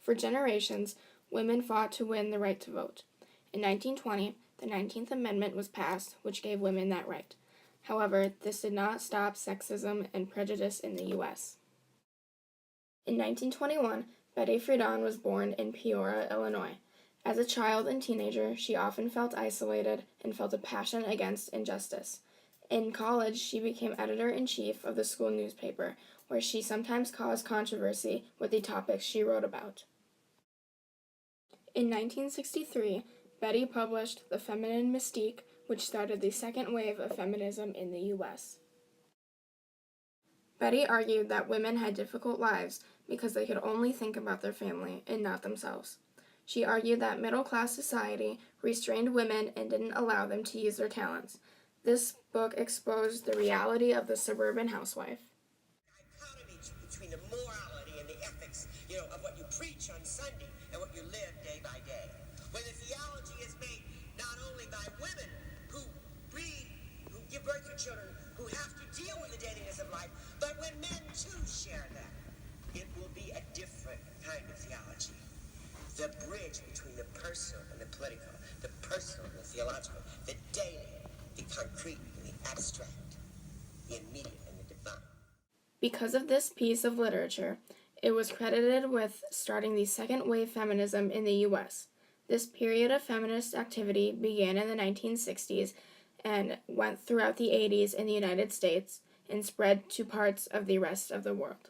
For generations, women fought to win the right to vote. In 1920, the 19th Amendment was passed, which gave women that right. However, this did not stop sexism and prejudice in the U.S. In 1921, Betty Friedan was born in Peoria, Illinois. As a child and teenager, she often felt isolated and felt a passion against injustice. In college, she became editor-in-chief of the school newspaper, where she sometimes caused controversy with the topics she wrote about. In 1963, Betty published The Feminine Mystique, which started the second wave of feminism in the U.S. Betty argued that women had difficult lives because they could only think about their family and not themselves. She argued that middle-class society restrained women and didn't allow them to use their talents. This book exposed the reality of the suburban housewife. Dichotomy between the morality and the ethics, of what you preach on Sunday and what you live day by day. When the theology is made not only by women who breed, who give birth to children, who have to deal with the dailiness of life, but when men too share that, it will be a different kind of theology. The bridge between the personal and the political, the personal and the theological, the daily, the concrete and the abstract, the immediate and the divine. Because of this piece of literature, it was credited with starting the second wave feminism in the U.S. This period of feminist activity began in the 1960s and went throughout the 80s in the United States and spread to parts of the rest of the world.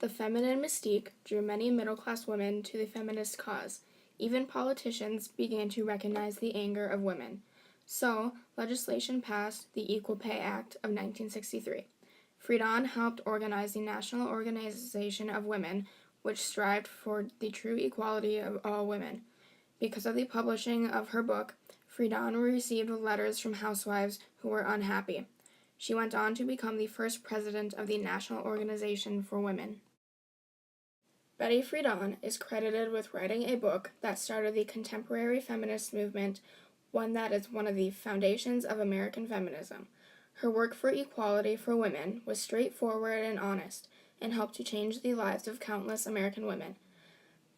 The feminine mystique drew many middle-class women to the feminist cause. Even politicians began to recognize the anger of women. So, legislation passed the Equal Pay Act of 1963. Friedan helped organize the National Organization of Women, which strived for the true equality of all women. Because of the publishing of her book, Friedan received letters from housewives who were unhappy. She went on to become the first president of the National Organization for Women. Betty Friedan is credited with writing a book that started the contemporary feminist movement, one that is one of the foundations of American feminism. Her work for equality for women was straightforward and honest, and helped to change the lives of countless American women.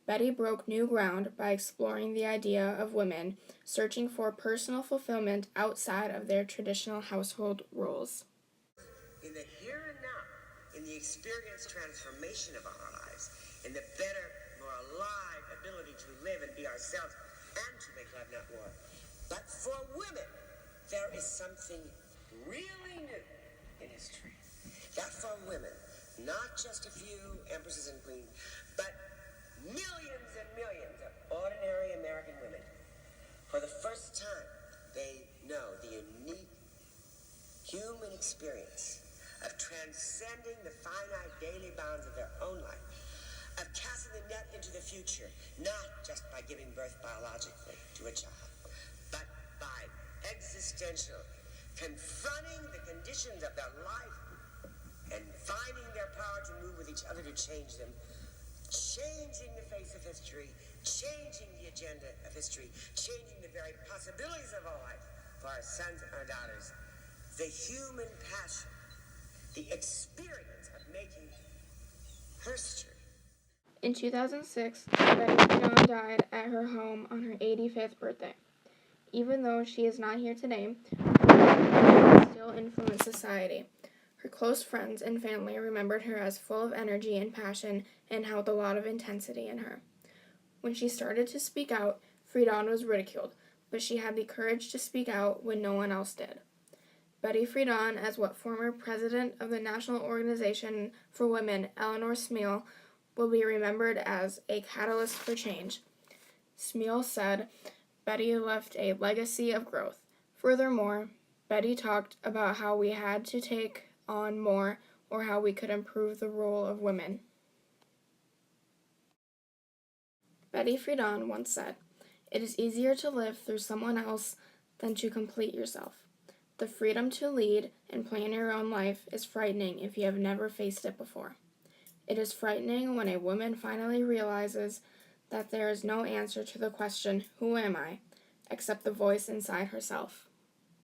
Betty broke new ground by exploring the idea of women searching for personal fulfillment outside of their traditional household roles. In the here and now, in the experience transformation of our lives, in the better, more alive ability to live and be ourselves and to make love, not war. But for women, there is something really new in history. That for women, not just a few empresses and queens, but millions and millions of ordinary American women, for the first time, they know the unique human experience of transcending the finite daily bounds of their own life, of casting the net into the future, not just by giving birth biologically to a child, but by existential, confronting the conditions of their life and finding their power to move with each other to change them, changing the face of history, changing the agenda of history, changing the very possibilities of our life for our sons and our daughters. The human passion, the experience of making history. In 2006, Betty Friedan died at her home on her 85th birthday. Even though she is not here today, her still influenced society. Her close friends and family remembered her as full of energy and passion and held a lot of intensity in her. When she started to speak out, Friedan was ridiculed, but she had the courage to speak out when no one else did. Betty Friedan, as what former president of the National Organization for Women, Eleanor Smeal, will be remembered as a catalyst for change. Smeal said, Betty left a legacy of growth. Furthermore, Betty talked about how we had to take on more or how we could improve the role of women. Betty Friedan once said, "It is easier to live through someone else than to complete yourself. The freedom to lead and plan your own life is frightening if you have never faced it before. It is frightening when a woman finally realizes that there is no answer to the question, 'Who am I?' except the voice inside herself."